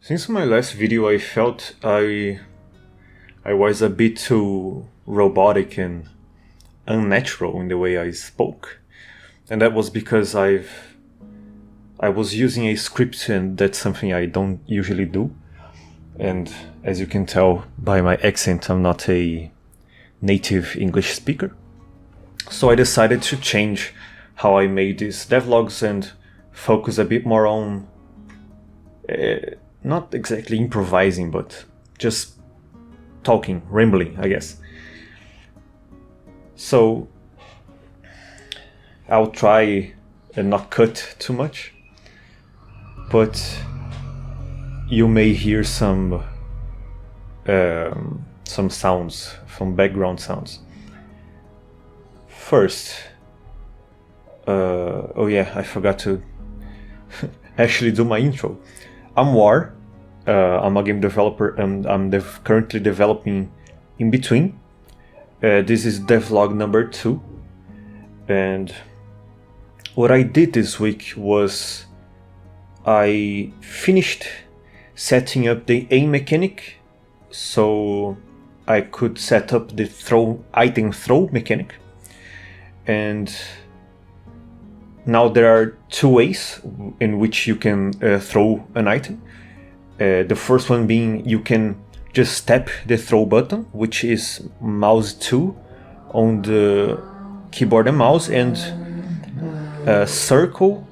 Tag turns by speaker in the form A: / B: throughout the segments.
A: Since my last video, I felt I was a bit too robotic and unnatural in the way I spoke, and that was because I was using a script, and that's something I don't usually do. And as you can tell by my accent, I'm not a native English speaker. So I decided to change how I made these devlogs and focus a bit more on not exactly improvising, but just talking, rambling, I guess. So I'll try and not cut too much, but you may hear some sounds, some background sounds. First, oh yeah, I forgot to actually do my intro. I'm War. I'm a game developer, and I'm currently developing In Between. This is devlog number 2, and what I did this week was I finished setting up the aim mechanic, so I could set up the item throw mechanic. And now there are two ways in which you can throw an item. The first one being you can just tap the throw button, which is mouse 2 on the keyboard and mouse, and circle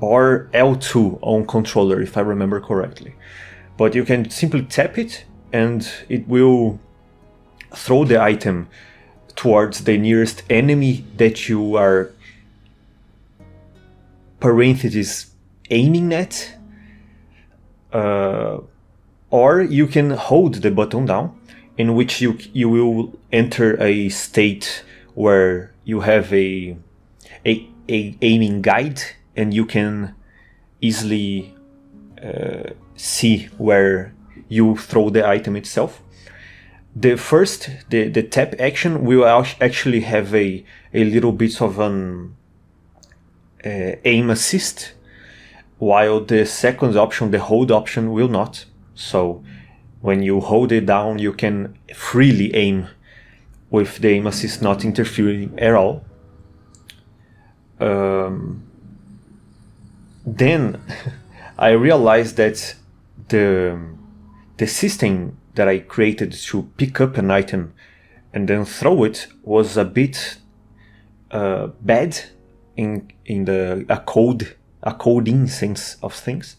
A: or L2 on controller, if I remember correctly. But you can simply tap it and it will throw the item towards the nearest enemy that you are parentheses aiming at, or you can hold the button down, in which you will enter a state where you have a aiming guide, and you can easily see where you throw the item itself. The first, the tap action, will actually have a little bit of an aim assist, while the second option, the hold option, will not. So when you hold it down, you can freely aim with the aim assist not interfering at all. Then I realized that the system that I created to pick up an item and then throw it was a bit bad in a coding sense of things.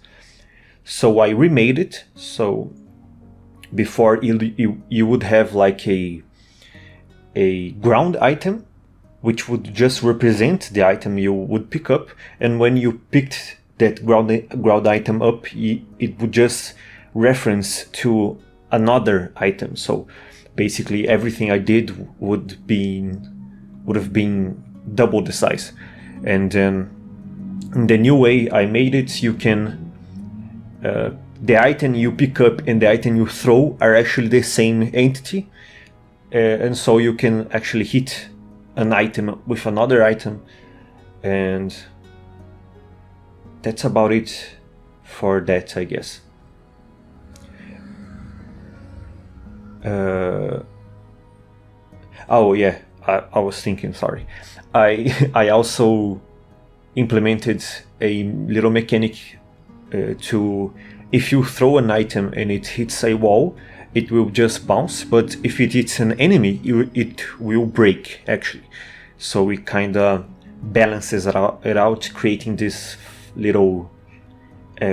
A: So I remade it. So before you would have like a ground item, which would just represent the item you would pick up, and when you picked that ground item up, it would just reference to another item. So basically everything I did would have been double the size. And then in the new way I made it, you can the item you pick up and the item you throw are actually the same entity, and so you can actually hit an item with another item, and that's about it for that, I guess. Oh yeah, I was thinking, sorry. I also implemented a little mechanic to, if you throw an item and it hits a wall, it will just bounce, but if it hits an enemy, it will break, actually. So it kind of balances it out, creating this little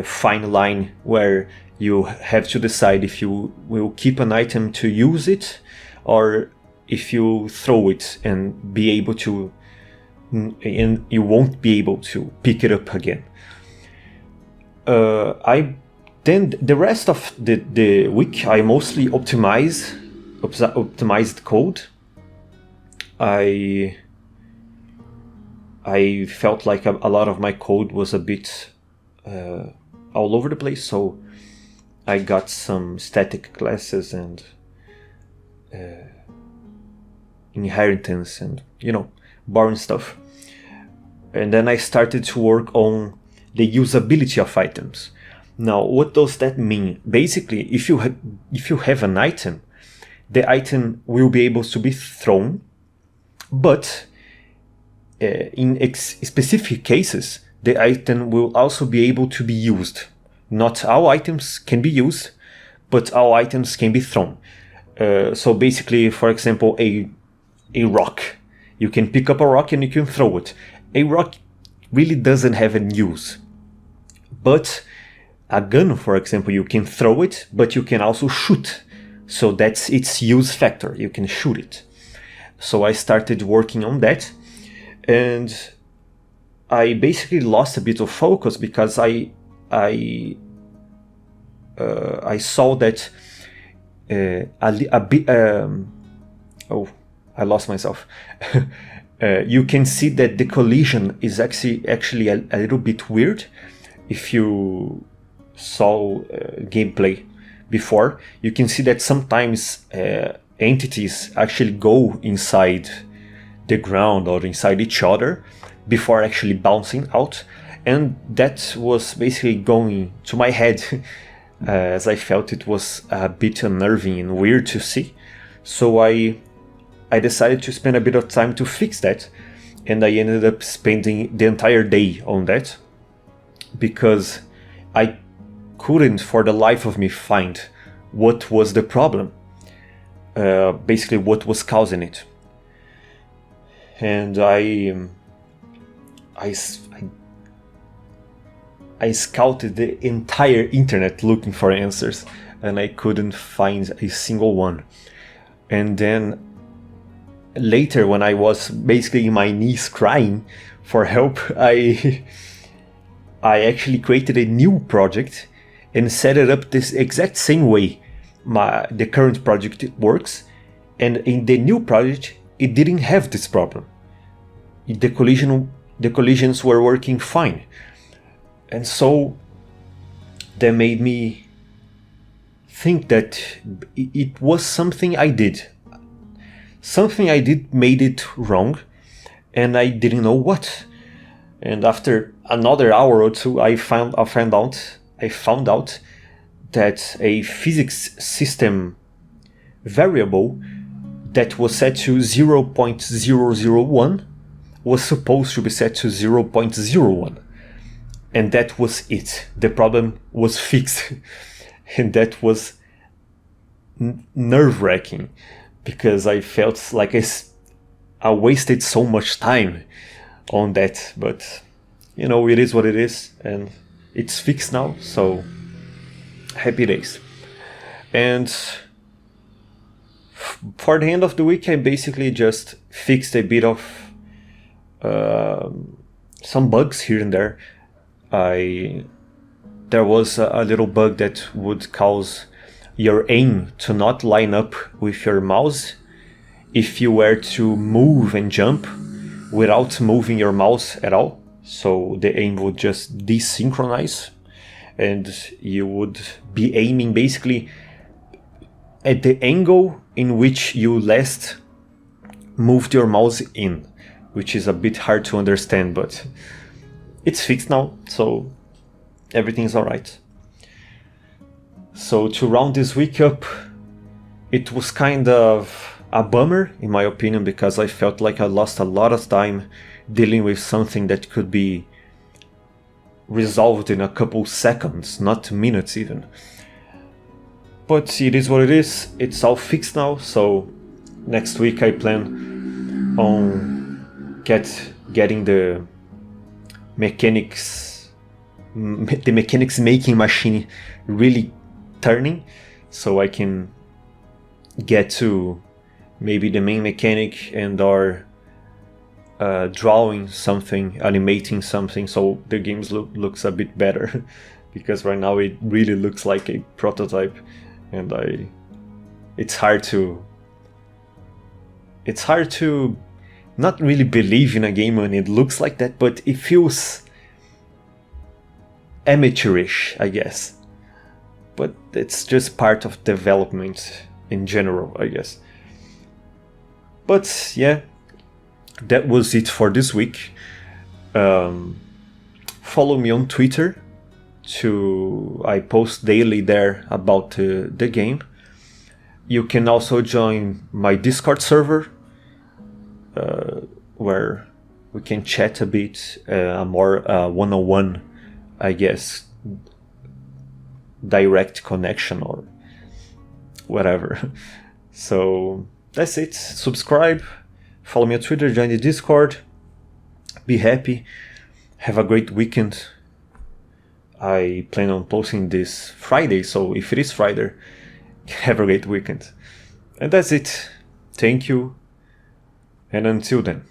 A: fine line where you have to decide if you will keep an item to use it, or if you throw it and be able to, and you won't be able to pick it up again. Then the rest of the week I mostly optimized code. I felt like a lot of my code was a bit all over the place, so I got some static classes and inheritance and, boring stuff. And then I started to work on the usability of items. Now, what does that mean? Basically, if you have an item, the item will be able to be thrown, but in specific cases, the item will also be able to be used. Not all items can be used, but all items can be thrown. So basically, for example, a rock. You can pick up a rock and you can throw it. A rock really doesn't have any use. But a gun, for example, you can throw it, but you can also shoot. So that's its use factor. You can shoot it. So I started working on that, and I basically lost a bit of focus because I saw that I lost myself. You can see that the collision is actually a little bit weird. If you saw gameplay before, you can see that sometimes entities actually go inside the ground or inside each other before actually bouncing out, and that was basically going to my head as I felt it was a bit unnerving and weird to see. So I decided to spend a bit of time to fix that, and I ended up spending the entire day on that because I couldn't for the life of me find what was the problem, basically what was causing it. And I scouted the entire internet looking for answers, and I couldn't find a single one. And then later, when I was basically in my knees crying for help, I actually created a new project and set it up this exact same way the current project works. And in the new project, it didn't have this problem. The collisions were working fine. And so that made me think that it was something I did. Something I did made it wrong, and I didn't know what. And after another hour or two, I found out that a physics system variable that was set to 0.001 was supposed to be set to 0.01. And that was it. The problem was fixed. And that was nerve-wracking, because I felt like I wasted so much time on that. But, you know, it is what it is, and it's fixed now, so happy days. And for the end of the week, I basically just fixed a bit of some bugs here and there. There was a little bug that would cause your aim to not line up with your mouse if you were to move and jump without moving your mouse at all. So the aim would just desynchronize, and you would be aiming basically at the angle in which you last moved your mouse in, which is a bit hard to understand, but it's fixed now, so everything's alright. So to round this week up, it was kind of a bummer in my opinion, because I felt like I lost a lot of time dealing with something that could be resolved in a couple seconds, not minutes even. But it is what it is, it's all fixed now, so next week I plan on getting the mechanics making machine really turning, so I can get to maybe the main mechanic and or drawing something, animating something, so the game looks a bit better because right now it really looks like a prototype, and it's hard to not really believe in a game when it looks like that, but it feels amateurish, I guess. But it's just part of development in general, I guess. But yeah, that was it for this week. Follow me on Twitter I post daily there about the game. You can also join my Discord server, where we can chat a bit, a more one-on-one, I guess, direct connection or whatever. So that's it. Subscribe, follow me on Twitter, join the Discord. Be happy. Have a great weekend. I plan on posting this Friday, so if it is Friday, have a great weekend. And that's it. Thank you, and until then.